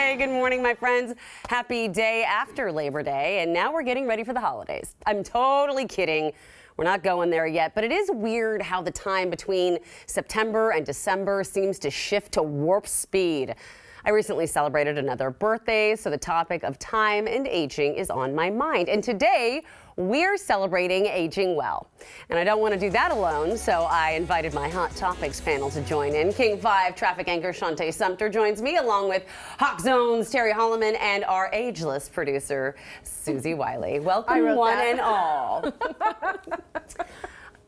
Hey, good morning, my friends. Happy day after Labor Day, and now we're getting ready for the holidays. I'm totally kidding. We're not going there yet, but it is weird how the time between September and December seems to shift to warp speed. I recently celebrated another birthday, so the topic of time and aging is on my mind. And today, we're celebrating aging well. And I don't want to do that alone, so I invited my Hot Topics panel to join in. King 5 traffic anchor Shante Sumpter joins me, along with Hawk Zone's Terry Hollimon and our ageless producer, Suzie Wiley. Welcome, one and all.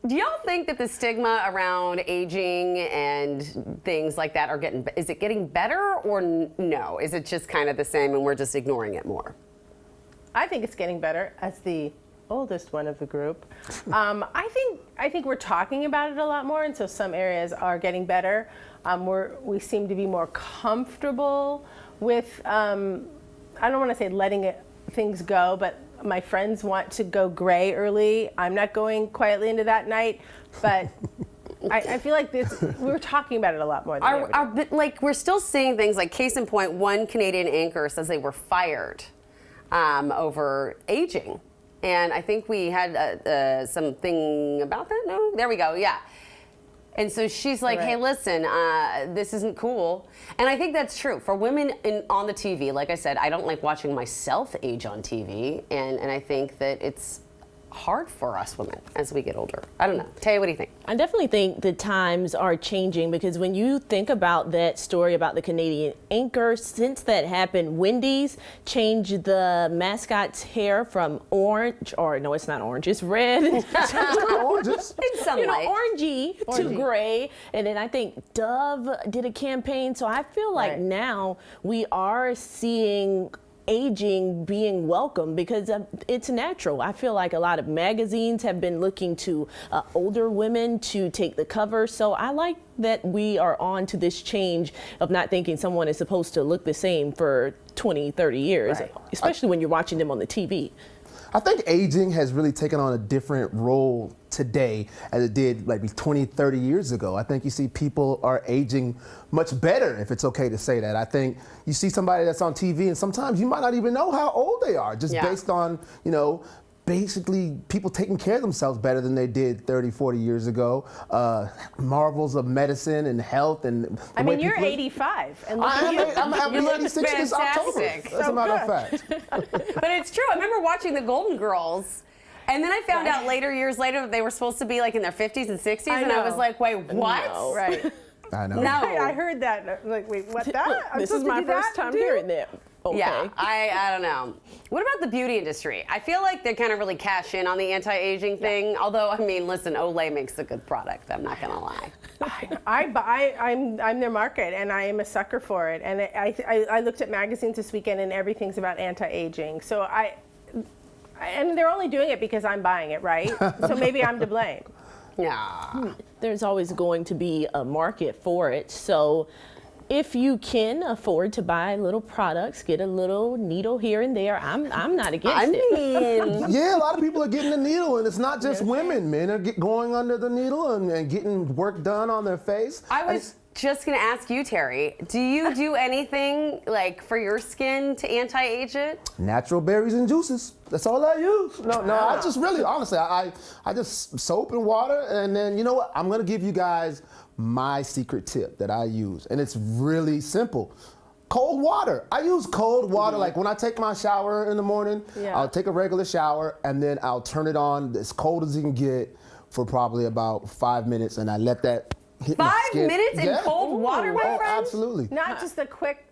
Do y'all think that the stigma around aging and things like that is it getting better or no? Is it just kind of the same and we're just ignoring it more? I think it's getting better as the oldest one of the group. I think we're talking about it a lot more, and so some areas are getting better. We seem to be more comfortable with, I don't want to say letting things go, but my friends want to go gray early. I'm not going quietly into that night, but I feel like we're talking about it a lot more than like we're still seeing things like, case in point, one Canadian anchor says they were fired over aging. And I think we had something about that. No, there we go. Yeah. And so she's like, hey, listen, this isn't cool. And I think that's true. For women on the TV, like I said, I don't like watching myself age on TV. And I think that it's hard for us women as we get older. I don't know. Tay, what do you think? I definitely think the times are changing, because when you think about that story about the Canadian anchor, since that happened, Wendy's changed the mascot's hair from orange, or no, it's not orange, it's red. Oranges. In some light. Orangey to gray. And then I think Dove did a campaign. So I feel like now we are seeing aging being welcome, because it's natural. I feel like a lot of magazines have been looking to older women to take the cover. So I like that we are on to this change of not thinking someone is supposed to look the same for 20, 30 years, especially when you're watching them on the TV. I think aging has really taken on a different role today as it did maybe 20, 30 years ago. I think you see people are aging much better, if it's okay to say that. I think you see somebody that's on TV and sometimes you might not even know how old they are, just based on, basically people taking care of themselves better than they did 30, 40 years ago. Marvels of medicine and health. And I mean, you're 85. And I'm having 86 this October. That's a matter of fact. But it's true. I remember watching the Golden Girls, and then I found out years later, that they were supposed to be like in their 50s and 60s, and I was like, wait, what? No. Right. I know. No. I heard that. Like, wait, what that? This is my first time hearing that. Okay. Yeah, I don't know. What about the beauty industry? I feel like they kind of really cash in on the anti-aging thing. Although, I mean, listen, Olay makes a good product. I'm not gonna lie. I'm their market, and I am a sucker for it. And I looked at magazines this weekend, and everything's about anti-aging. So and they're only doing it because I'm buying it, right? So maybe I'm to blame. Yeah. There's always going to be a market for it. So if you can afford to buy little products, get a little needle here and there, I'm not against it. Yeah, a lot of people are getting the needle, and it's not just women. Men are going under the needle and getting work done on their face. I was just going to ask you, Terry, do you do anything like for your skin to anti-age it? Natural berries and juices. That's all I use. No, I just really, honestly, I just soap and water, and then, you know what? I'm going to give you guys my secret tip that I use, and it's really simple. Cold water. I use cold water. Like when I take my shower in the morning, I'll take a regular shower, and then I'll turn it on as cold as you can get for probably about 5 minutes, and I let that hit my skin. 5 minutes in cold water, my friend? Absolutely. Not just a quick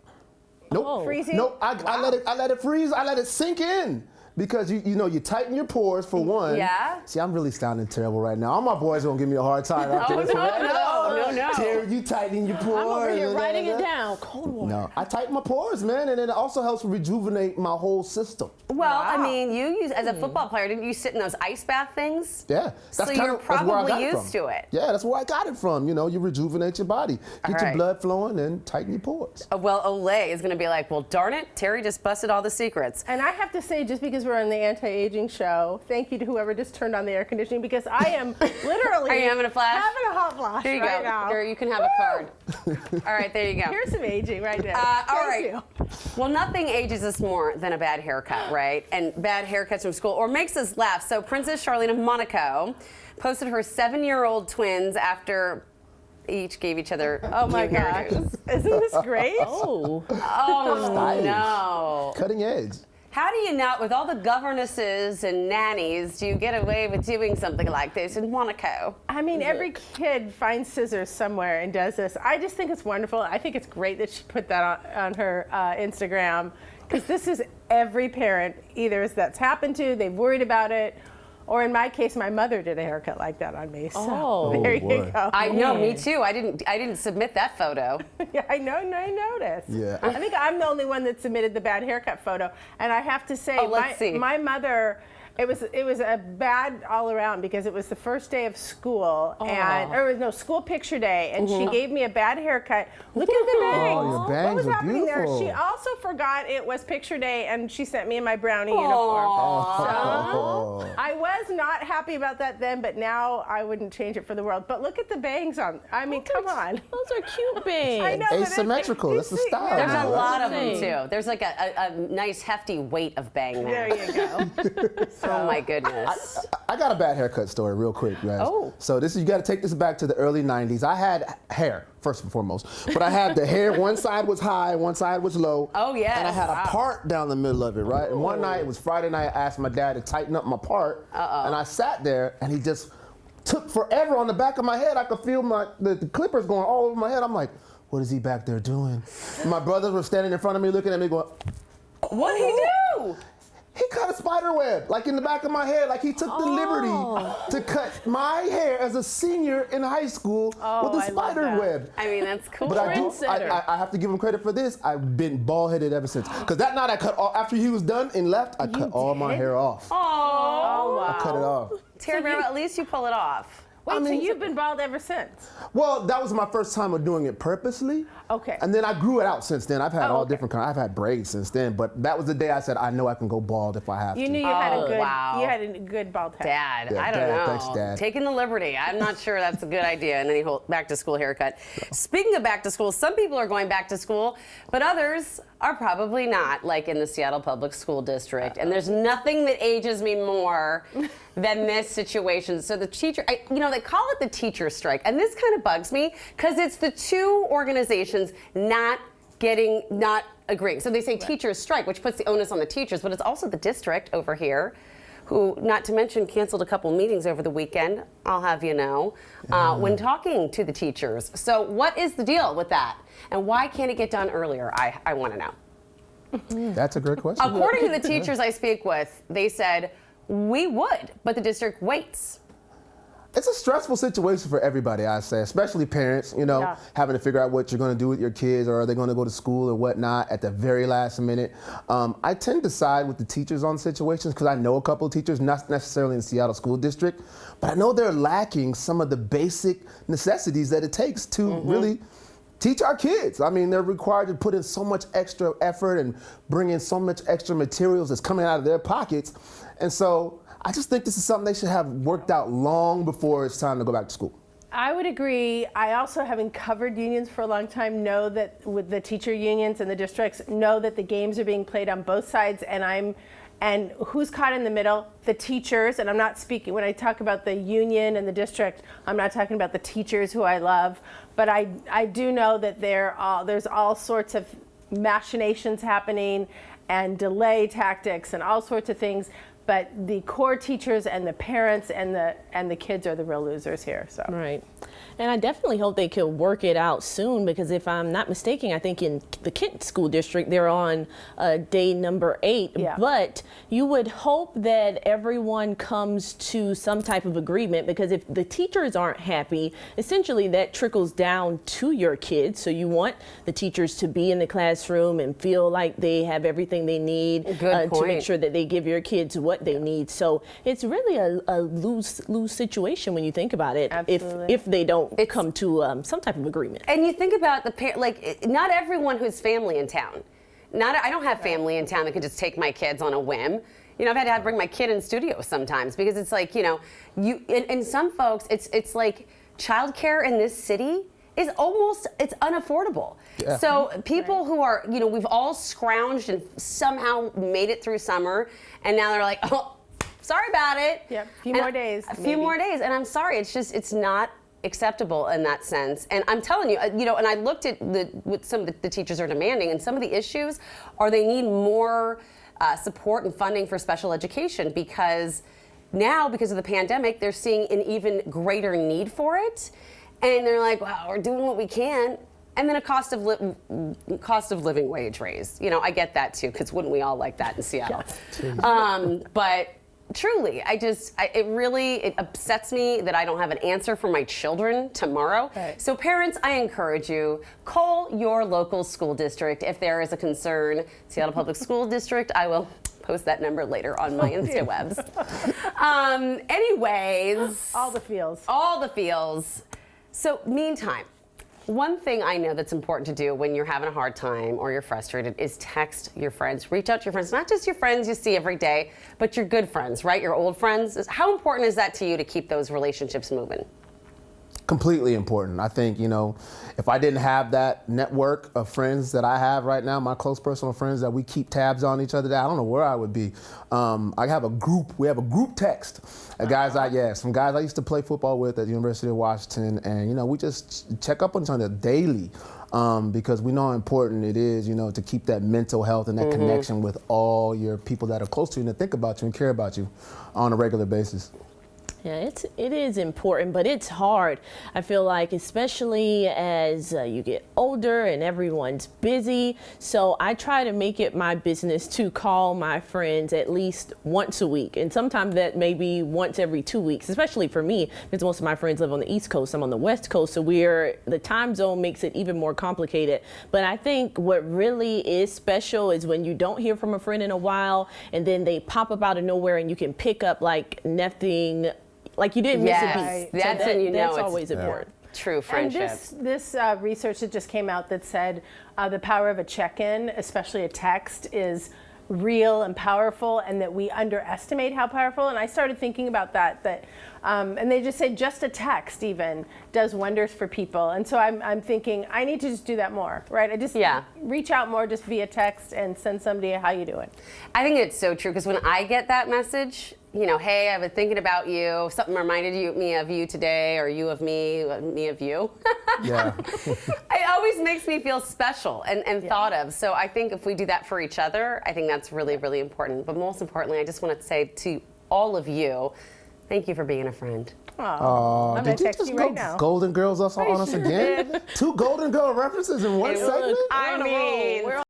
freezing? Nope. I let it freeze. I let it sink in. Because you tighten your pores for one. Yeah. See, I'm really sounding terrible right now. All my boys are gonna give me a hard time after this. No. Terry, you tighten your pores. I'm over here writing it down. Cold water. No, I tighten my pores, man, and it also helps rejuvenate my whole system. Well, I mean, you use as a football player, didn't you sit in those ice bath things? Yeah. So you're probably used to it. Yeah, that's where I got it from. You rejuvenate your body, get your blood flowing, and tighten your pores. Well, Olay is going to be like, well, darn it, Terry just busted all the secrets. And I have to say, just because we're on the anti-aging show, thank you to whoever just turned on the air conditioning, because I am literally Are you having a flash? having a hot flash. Here you right right now. Here, you can have a card. All right, there you go. Here's some aging right there. All Thank right. you. Well, nothing ages us more than a bad haircut, right? And bad haircuts from school, or makes us laugh. So Princess Charlene of Monaco posted her 7-year-old twins after each gave each other Oh my new gosh. hairdos. Isn't this great? Oh. Oh, Stylish. no. Cutting edge. How do you not, with all the governesses and nannies, do you get away with doing something like this in Monaco? I mean, every kid finds scissors somewhere and does this. I just think it's wonderful. I think it's great that she put that on her Instagram, because this is every parent, either that's happened to, they've worried about it, or in my case, my mother did a haircut like that on me. So Oh. there Oh, you boy. go. I know, me too. I didn't submit that photo. Yeah, I know, I noticed. Yeah. I think I'm the only one that submitted the bad haircut photo. And I have to say, let's see. my mother, it was a bad all around, because it was the first day of school, school picture day, and she gave me a bad haircut. Look at the bangs. Oh, your bangs What was are happening beautiful. there? She also forgot it was picture day, and she sent me in my brownie uniform. Oh. I was not happy about that then, but now I wouldn't change it for the world. But look at the bangs on. I mean, come on. Those are cute bangs. I know. but Asymmetrical. That's the see, style. There's a now, right? lot of them Interesting. too. There's like a nice hefty weight of bang there. There you go. Oh my goodness. I got a bad haircut story real quick, guys. Oh. So you got to take this back to the early 90s. I had hair, first and foremost. But I had the hair, one side was high, one side was low. Oh, yes. And I had Wow. a part down the middle of it, right? And one night, it was Friday night, I asked my dad to tighten up my part. And I sat there, and he just took forever on the back of my head. I could feel the clippers going all over my head. I'm like, what is he back there doing? And my brothers were standing in front of me looking at me going, What did he do? he cut a spider web, like in the back of my head, like he took the liberty to cut my hair as a senior in high school with a I love spider that. web. I mean, that's cool. But I Trendsetter. have to give him credit for this. I've been bald-headed ever since. Because that night I cut all, after he was done and left, I cut all my hair off. Oh, wow. I cut it off. Tara Barrow, at least you pull it off. Wait, so mean- you've been bald ever since? Well, that was my first time of doing it purposely. Okay. And then I grew it out since then. I've had Oh, all okay. different kinds. I've had braids since then. But that was the day I said, I know I can go bald if I have You to. knew you had Oh, a good, wow. you had a good bald head. Dad, Yeah, I don't Dad, know. thanks, Dad. Taking the liberty. I'm not sure that's a good idea in any whole back to school haircut. Speaking of back to school, some people are going back to school, but others are probably not, like in the Seattle Public School District. And there's nothing that ages me more than this situation. So the teacher, they call it the teacher strike. And this kind of bugs me because it's the two organizations not agreeing. So they say teachers strike, which puts the onus on the teachers, but it's also the district over here, who, not to mention, canceled a couple meetings over the weekend, I'll have you know, when talking to the teachers. So what is the deal with that? And why can't it get done earlier? I want to know. That's a great question. According to the teachers I speak with, they said, we would, but the district waits. It's a stressful situation for everybody, I say, especially parents, Yeah. having to figure out what you're going to do with your kids, or are they going to go to school or whatnot at the very last minute. I tend to side with the teachers on situations because I know a couple of teachers, not necessarily in the Seattle School District, but I know they're lacking some of the basic necessities that it takes to really teach our kids. I mean, they're required to put in so much extra effort and bring in so much extra materials that's coming out of their pockets. And so I just think this is something they should have worked out long before it's time to go back to school. I would agree. I also, having covered unions for a long time, know that with the teacher unions and the districts, know that the games are being played on both sides, and who's caught in the middle? The teachers, and I'm not speaking, when I talk about the union and the district, I'm not talking about the teachers who I love, but I do know that there's all sorts of machinations happening and delay tactics and all sorts of things. But the core teachers and the parents and the kids are the real losers here. So. Right. And I definitely hope they can work it out soon, because if I'm not mistaken, I think in the Kent School District, they're on day number 8. Yeah. But you would hope that everyone comes to some type of agreement, because if the teachers aren't happy, essentially that trickles down to your kids. So you want the teachers to be in the classroom and feel like they have everything they need Good to make point. sure that they give your kids what they need. So it's really a lose situation when you think about it. Absolutely. If they don't come to some type of agreement. And you think about not everyone who's family in town. I don't have family in town that can just take my kids on a whim. I've had to bring my kid in studio sometimes because it's like, and some folks, it's like childcare in this city is it's unaffordable. Yeah. So people who are, we've all scrounged and somehow made it through summer, and now they're like, oh, sorry about it. Yep, a few more days. A few more days, and I'm sorry, it's not acceptable in that sense. And I'm telling you, and I looked at what some of the teachers are demanding, and some of the issues are they need more support and funding for special education, because now, because of the pandemic, they're seeing an even greater need for it. And they're like, wow, we're doing what we can. And then a cost of living wage raise. I get that too, because wouldn't we all like that in Seattle? But truly, it upsets me that I don't have an answer for my children tomorrow. Right. So parents, I encourage you, call your local school district if there is a concern. Seattle Public School District, I will post that number later on my InstaWebs. Anyways. All the feels. All the feels. So meantime, one thing I know that's important to do when you're having a hard time or you're frustrated is text your friends. Reach out to your friends, not just your friends you see every day, but your good friends, right? Your old friends. How important is that to you to keep those relationships moving? Completely important. I think, if I didn't have that network of friends that I have right now, my close personal friends that we keep tabs on each other, I don't know where I would be. I have a group. We have a group text. Some guys I used to play football with at the University of Washington, and we just check up on each other daily because we know how important it is, to keep that mental health and that connection with all your people that are close to you and that think about you and care about you on a regular basis. Yeah, it is important, but it's hard. I feel like, especially as you get older and everyone's busy. So I try to make it my business to call my friends at least once a week. And sometimes that may be once every 2 weeks, especially for me, because most of my friends live on the East Coast. I'm on the West Coast. So the time zone makes it even more complicated. But I think what really is special is when you don't hear from a friend in a while and then they pop up out of nowhere and you can pick up like nothing. Like you didn't miss a beat. That's when you know that's it's always important. True friendship. And this research that just came out that said the power of a check-in, especially a text, is real and powerful, and that we underestimate how powerful. And I started thinking about that and they just said just a text even does wonders for people. And so I'm thinking I need to just do that more, right? I just reach out more just via text and send somebody how you doing. I think it's so true, because when I get that message, hey, I've been thinking about you. Something reminded me of you today, or you of me, me of you. Yeah. It always makes me feel special and thought of. So I think if we do that for each other, I think that's really, really important. But most importantly, I just want to say to all of you, thank you for being a friend. Oh, I'm going to text you right now. Golden Girls on us again? 2 Golden Girl references in one segment? I mean,